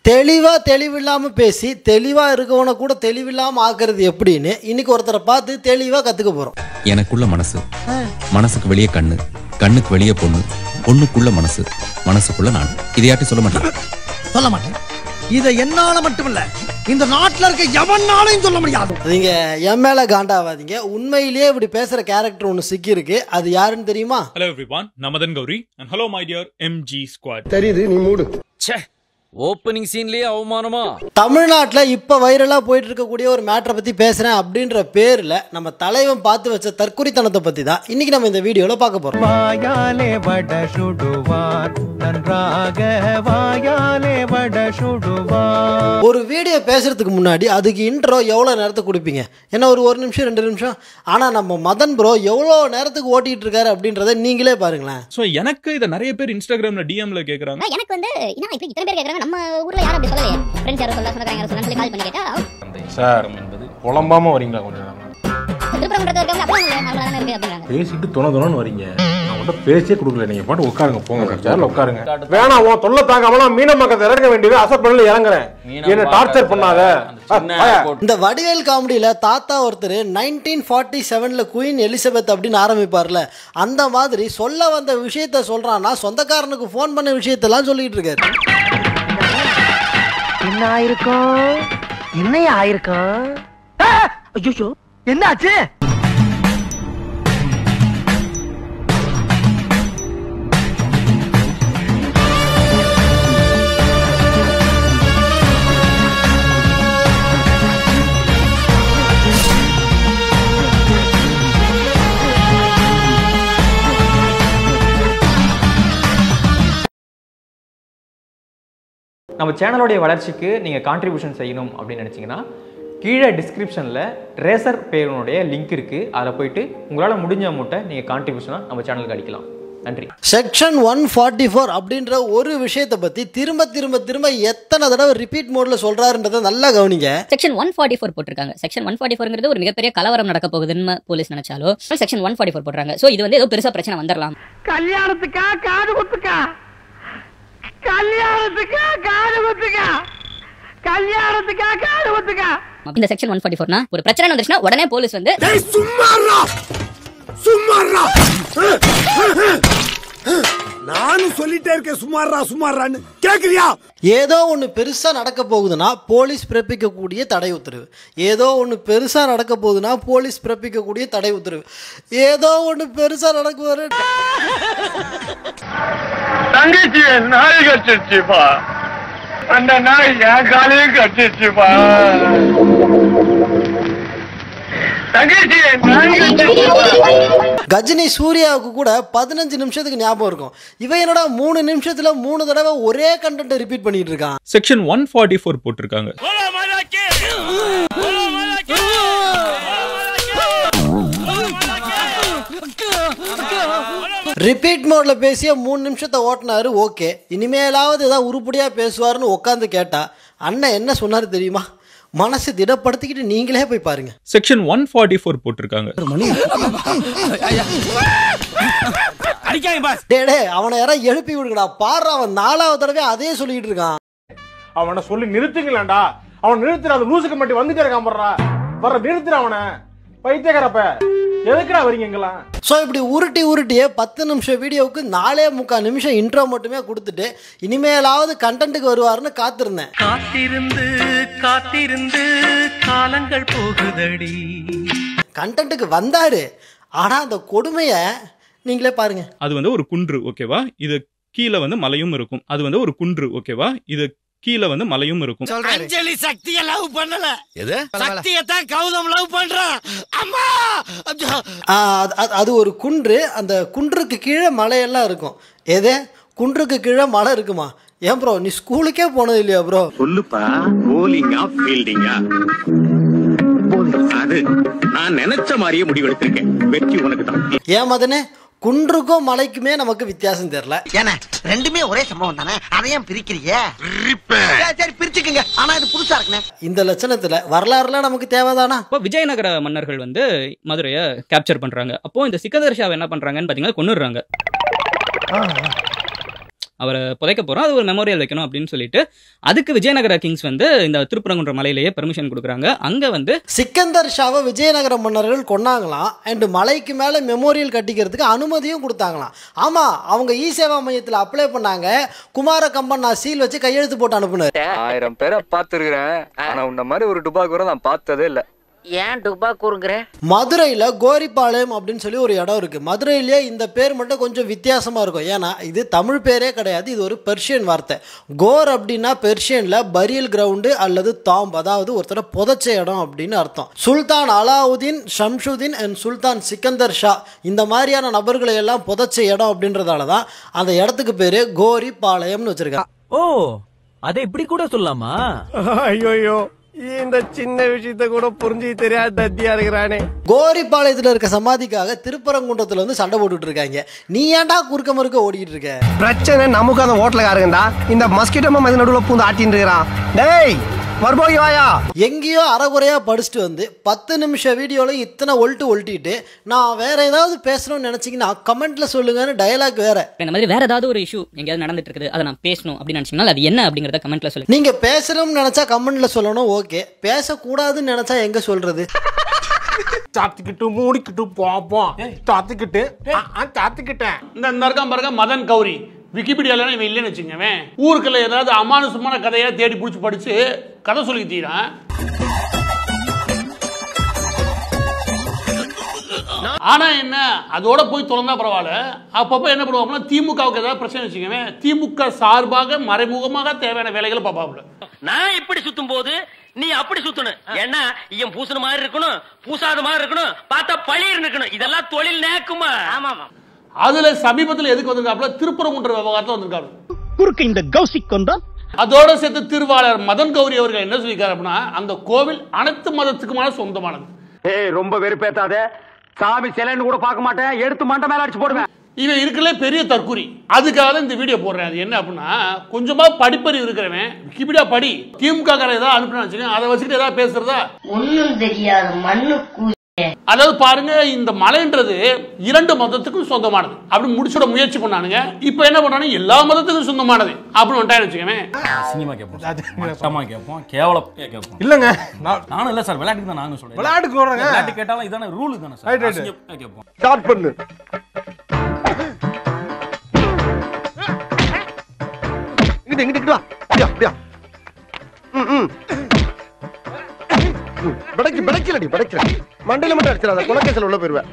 தெளிவில்லாமல் பேசி தெளிவாக இருக்கவனை கூட தெளிவில்லாமல் ஆக்குறது எப்படின்னு இன்னைக்கு ஒருத்தரை பார்த்து தெளிவாக கற்றுக்க போகிறோம். எனக்குள்ள மனசு, மனசுக்கு வெளியே கண்ணு, கண்ணுக்கு வெளியே பொண்ணு, பொண்ணுக்குள்ள மனசு, மனசுக்குள்ள நான். இதையாட்டி சொல்ல மாட்டேன். இதை என்னால மட்டுமில்ல, இந்த நாட்டில் இருக்க எவனாலையும் சொல்ல முடியாது. நீங்க என் மேல காண்டாவாதீங்க. உண்மையிலேயே இப்படி பேசுற கேரக்டர் ஒன்று சிக்கி இருக்கு. அது யாருன்னு தெரியுமா? Hello everyone, Namadan Gauri and hello my dear MG squad. தெரியுது, நீ மூடு. ஓப்பனிங் சீன்லயே அவமானமா? தமிழ்நாட்டில் இப்போ வைரலாக போயிட்டு இருக்கக்கூடிய ஒரு மேட்டரை பற்றி பேசுகிறேன் அப்படின்ற பேரில் நம்ம தலைவன் பார்த்து வச்ச தற்குறித்தனத்தை பற்றி தான் இன்னைக்கு நம்ம இந்த வீடியோவில் பார்க்க போகிறோம். வாயாலே வட சுடுவார் நன்றாக, வாயாலே வட சுடுவார். ஒரு வீடியோ பேசுறதுக்கு முன்னாடி அதுக்கு இன்ட்ரோ எவ்வளோ நேரத்துக்கு கொடுப்பீங்க? ஏன்னா ஒரு நிமிஷம் 2 நிமிஷம். ஆனால் நம்ம மதன் ப்ரோ எவ்வளோ நேரத்துக்கு ஓட்டிகிட்டு இருக்காரு அப்படின்றத நீங்களே பாருங்களேன். ஸோ எனக்கு இதை நிறைய பேர் இன்ஸ்டாகிராமில் டிஎம்ல கேட்குறாங்க. எனக்கு வந்து இத்தனை பேர் கேட்குறாங்க, நம்ம ஊர்ல யாரும் அப்படி சொல்லலையே, ஃப்ரெண்ட்ஸ் யாரும் சொன்னாங்க சொல்லி கால் பண்ணி கேட்டா சார் புலம்பாம வரீங்களா? கொஞ்சம் திருப்பரங்குன்றத்துல இருக்கவங்க அப்பலாம் நல்லா இருக்கு அப்படிங்கிறாங்க. பேசிட்டு தொணன்னு வரீங்க. நான் மட்டும் பேசியே கொடுக்கல. நீங்க பாட்டு உட்காருங்க, போங்க சேர்ல உட்காருங்க. வேணாம், உன் தொல்லை தாங்காமலாம் மீனம்மாக்கத்தை இறங்க வேண்டியது அசப் பண்ணல இறங்குறேன். என்ன டார்ச்சர் பண்ணாத. இந்த வடிவேல் காமெடியில தாத்தா ஒருத்தர் 1947 குயின் எலிசபெத் அப்படின்னு ஆரம்பிப்பார்ல, அந்த மாதிரி சொல்ல வந்த விஷயத்த சொல்றான்னா சொந்தக்காரனுக்கு போன் பண்ண விஷயத்தெல்லாம் சொல்லிட்டு இருக்காரு. என்ன ஆயிருக்கும்? என்னையா ஆயிருக்கும்? ஐயோ, என்னாச்சு? நம்ம சேனலோடைய வளர்ச்சிக்கு நீங்கள் கான்ட்ரிபியூஷன் செய்யணும் அப்படின்னு நினச்சிங்கன்னா கீழே டிஸ்கிரிப்ஷனில் ரேசர் பேருனுடைய லிங்க் இருக்குது. அதில் போயிட்டு உங்களால் முடிஞ்ச அமௌண்ட்டை நீங்கள் கான்ட்ரிபியூஷனாக நம்ம சேனலுக்கு அடிக்கலாம். நன்றி. செக்ஷன் 144 அப்படின்ற ஒரு விஷயத்தை பற்றி திரும்ப எத்தனை தடவை ரிப்பீட் மோடில் சொல்கிறாருன்றதை நல்லா கவனிங்க. செக்ஷன் 144 போட்டிருக்காங்க. செக்ஷன் 144ங்கிறது ஒரு மிகப்பெரிய கலவரம் நடக்க போகுதுன்னு போலீஸ் நினைச்சாலோ செக்ஷன் 144 போடுறாங்க. ஸோ இது வந்து ஏதோ பெருசாக பிரச்சனை வந்துடலாம். கல்யாணத்துக்கா காது குத்துக்கா? கல்யாணத்துக்கா காது குத்துக்கா? கல்யாணத்துக்கா காது குத்துக்கா? இந்த செக்ஷன் 144னா ஒரு பிரச்சனை வந்துச்சுன்னா உடனே போலீஸ் வந்து சும்மாறா நானும் சொல்லிட்டே இருக்கேன், சும்மாறான்னு கேக்குறியா? ஏதோ ஒன்று பெருசாக நடக்க போகுதுன்னா போலீஸ் பிறப்பிக்கக்கூடிய தடை உத்தரவு. ஏதோ ஒன்று பெருசாக நடக்க போகுதுன்னா போலீஸ் பிறப்பிக்கக்கூடிய தடை உத்தரவு. ஏதோ ஒன்று பெருசாக நடக்க போது தங்கச்சி நாய் கட்டிச்சுப்பா, அந்த நாய் என் காலையும் கட்டிச்சுப்பா. கஜினி சூர்யாவுக்கு கூட 15 நிமிஷத்துக்கு ஞாபகம் இருக்கும். இவன் என்னடா 3 நிமிஷத்துல 3 தடவை ஒரே கண்டென்ட் ரிப்பீட் பண்ணிட்டு இருக்கான். செக்ஷன் 144 போட்டிருக்காங்க. ரிப்பீட் மோட்ல பேசிய 3 நிமிஷத்தை ஓட்டினாரு. ஓகே, இனிமேலாவது ஏதாவது உருப்படியா பேசுவாருன்னு உட்காந்து கேட்டா அண்ணன் என்ன சொன்னாரு தெரியுமா? மனசு திடப்படுத்திக்கிட்டு நீங்களே போய் பாருங்க. செக்ஷன் 144 போட்டிருக்காங்க. டே அவனை யாராவது எழுப்பி விடுங்கடா. பாரு, அவன் 4வது தடவை அதே சொல்லிட்டு இருக்கான். அவனை சொல்லி நிறுத்துங்களேன்டா. அவன் நிறுத்துற அந்த லூசுக்கு மட்டும் வந்துட்டே இருக்கான். வர நிறுத்துற அவனை. பைத்தியக்காரப்ப எதுக்குடா வரீங்களா? ஸோ இப்படி உருட்டியே 10 நிமிஷம் வீடியோவுக்கு 4.25 நிமிஷம் இன்ட்ரோ மட்டுமே கொடுத்துட்டு இனிமேலாவது கண்டென்ட்டுக்கு வருவாருன்னு காத்திருந்தேன். காத்திருந்து காலங்கள் போகுதடி. கண்டென்ட்டுக்கு வந்தாரு. ஆனா அந்த கொடுமையை நீங்களே பாருங்க. அது வந்து ஒரு குன்று, ஓகேவா? இது கீழே வந்து மலையும் இருக்கும். அது வந்து ஒரு குன்று, ஓகேவா? இது கீழே வந்து மலையும் இருக்கும். அஞ்சலி சக்தியை லவ் பண்ணல, சக்தியை தான் கௌதம் லவ் பண்றான். அம்மா, அது ஒரு குன்று. அந்த குன்றுக்கு கீழே மலையெல்லாம் இருக்கும். எதே குன்றுக்கு கீழே மலை இருக்குமா? ஏன் ப்ரோ, நீ ஸ்கூலுக்கே போனது இல்லையா ப்ரோ? சொல்லுப்பா, போலிங்கா ஃபீல்டிங்கா? அது நான் நினைச்ச மாதிரியே முடிவெடுத்திருக்கேன். வெற்றி உனக்கு தான். ஏன் மதனே, குன்றுக்கும் மலைக்குமே நமக்கு வித்தியாசம் தெரியல. ஏன்னா ரெண்டுமே ஒரே சம்பவம் தானே, அதையும் பிரிக்கிறீங்க? சரி பிரிச்சுக்கங்க, ஆனா இது புதுசா இருக்குனே. இந்த லட்சணத்துல வரலாறுலாம் நமக்கு தேவைதானா? இப்போ விஜயநகர மன்னர்கள் வந்து மதுரையை கேப்சர் பண்றாங்க. அப்போ இந்த சிக்கந்தர் ஷாவை என்ன பண்றாங்கன்னு பாத்தீங்கன்னா கொன்னுடுறாங்க. அவரை புதைக்க போகிறோம், அது ஒரு மெமோரியல் வைக்கணும் அப்படின்னு சொல்லிட்டு அதுக்கு விஜயநகர கிங்ஸ் வந்து இந்த திருப்பரங்குன்ற மலையிலேயே பெர்மிஷன் கொடுக்குறாங்க. அங்கே வந்து சிக்கந்தர் ஷாவை விஜயநகர மன்னர்கள் கொண்டாங்களாம். அண்ட் மலைக்கு மேலே மெமோரியல் கட்டிக்கிறதுக்கு அனுமதியும் கொடுத்தாங்களாம். ஆமாம், அவங்க இ சேவா மையத்தில் அப்ளை பண்ணாங்க. குமார கம்பன் நான் சீல் வச்சு கையெழுத்து போட்டு அனுப்புனார். 1000 பேரை பார்த்துருக்கிறேன், ஆனால் உன்ன மாதிரி ஒரு டுபாக்கூரை நான் பார்த்ததே இல்லை. ஏன் டுபாக்கூருங்கிற? மதுரையில் கோரிப்பாளையம் அப்படின்னு சொல்லி ஒரு இடம் இருக்குது. மதுரையிலேயே இந்த பேர் மட்டும் கொஞ்சம் வித்தியாசமாக இருக்கும். ஏன்னா இது தமிழ் பேரே கிடையாது, இது ஒரு பெர்ஷியன் வார்த்தை. கோர் அப்படின்னா பெர்ஷியனில் பரியல் கிரவுண்டு அல்லது தாம்ப், அதாவது ஒருத்தர புதைச்ச இடம் அப்படின்னு அர்த்தம். சுல்தான் அலாவுதீன், ஷம்ஷுதீன் அண்ட் சுல்தான் சிக்கந்தர் ஷா இந்த மாதிரியான நபர்களை எல்லாம் புதைச்ச இடம் அப்படின்றதால தான் அந்த இடத்துக்கு பேர் கோரிப்பாளையம்னு வச்சிருக்காங்க. ஓ, அதை இப்படி கூட சொல்லலாமா? ஐயோ, இந்த சின்ன விஷயத்த கூட புரிஞ்சு தெரியாத தத்தியா இருக்கிறானே. கோரிப்பாளையத்தில் இருக்க சமாதிக்காக திருப்பரங்குன்றத்துல வந்து சண்டை போட்டுட்டு இருக்காங்க. நீ ஏன்டா குறுக்க மறுக்க ஓடிட்டு இருக்க? பிரச்சனை நமக்கு அந்த ஹோட்டலுக்காரங்கடா. இந்த மஸ்கிட்டோ மது நடுவுல பூந்து ஆட்டின்னு இருக்கிறான். டேய் மறுபோகி வாயா. எங்கேயோ அறகுறையா படிச்சுட்டு வந்து 10 நிமிஷம் வீடியோல இத்தனை ஒல்ட்டிட்டு நான் வேற ஏதாவது பேசணும்னு நினைச்சீங்கன்னா கமெண்ட்ல சொல்லுங்கன்னு டயலாக் வேற. இந்த மாதிரி வேற ஏதாவது ஒரு இஷ்யூ எங்கேயாவது நடந்துட்டு இருக்குது, அதை நான் பேசணும் அப்படின்னு நினைச்சீங்கன்னா அது என்ன அப்படிங்கறத கமெண்ட்ல சொல்லுங்க. நீங்க பேசணும்னு நினைச்சா கமெண்ட்ல சொல்லணும், ஓகே. பேசக்கூடாதுன்னு நினைச்சா எங்க சொல்றது? சாத்திக்கிட்டு மூடிக்கிட்டு போப்போம். சாத்திக்கிட்டேன். இந்த இருக்கான் பாருங்க மதன் கௌரி, விக்கிபீடியால இவன் இல்லைன்னு வச்சுக்கவே, ஊருக்குள்ள ஏதாவது அமானுஷமான கதையை தேடி பிடிச்சி படிச்சு கதை சொல்லி தீரான். ஆனா என்ன, அதோட போய் திறந்தா பரவாயில்ல. அப்பப்ப என்ன பண்ணுவாங்கன்னா திமுகவுக்கு ஏதாவது பிரச்சனை வச்சுக்கவே, திமுக சார்பாக மறைமுகமாக தேவையான வேலைகளை பார்ப்பாப்புல. நான் இப்படி சுத்தும் போது நீ அப்படி சுத்தணும். ஏன்னா இவன் பூசண மாதிரி இருக்கணும், பூசாத மாதிரி இருக்கணும், பார்த்தா பழிர் இருக்கணும். இதெல்லாம் தொழில் நேக்குமா? ஆமா. அதுல சமீபத்தில் எதுக்கு வந்திருக்காப்புல, திருப்பரங்குன்ற விவகாரத்தில் வந்திருக்காரு. குறுக்கு இந்த கௌசிக் கொண்டான். அதோட சேர்த்து திருவாளர் மதன் கௌரி அவர்கள் என்ன சொல்லியிருக்காரு அப்படின்னா, அந்த கோவில் அனைத்து மதத்துக்குமான சொந்தமானது. ஏய், ரொம்ப வெறுப்பேத்தாத. சாமி சிலைன்னு கூட பார்க்க மாட்டேன், எடுத்து மண்டை மேல அடிச்சு போடுவேன். இவன் இருக்கல பெரிய தற்குறி. அதுக்காக இந்த வீடியோ போடுறேன். அது என்ன அப்படின்னா, கொஞ்சமா படிப்பறிவு இருக்கிறவன் விக்கிபீடியா படி. திமுக ஏதாவது அனுப்பினா அதை வச்சுட்டு ஏதாவது பேசுறதா ஒண்ணும் தெரியாது மண்ணு. அதாவது பாருங்க, இந்த மலைன்றது 2 மதத்துக்கும் சொந்தமானது அப்படி முடிச்சுட முயற்சி பண்ணானுங்க. இப்ப என்ன பண்றானு, எல்லா மதத்துக்கும் சொந்தமானது அப்படின்னு வந்துட்டான்னு வச்சுக்கவேன். சினிமா கேட்போம், கேவலம் கேட்போம். இல்லங்க, நானும் இல்ல சார், விளையாட்டுக்கு தான் நாங்க சொல்றேன். விளையாட்டுக்கு வர்றேங்க. விளையாட்டு கேட்டாலும் இதான ரூல் தானே சார். கேட்போம். ஸ்டார்ட் பண்ணு. இங்கிட்டு வா. அப்படியா. படைக்கல மண்டையில மட்டும் அடிச்சிடாத, குலக்கேசல் உள்ள போயிருவேன்.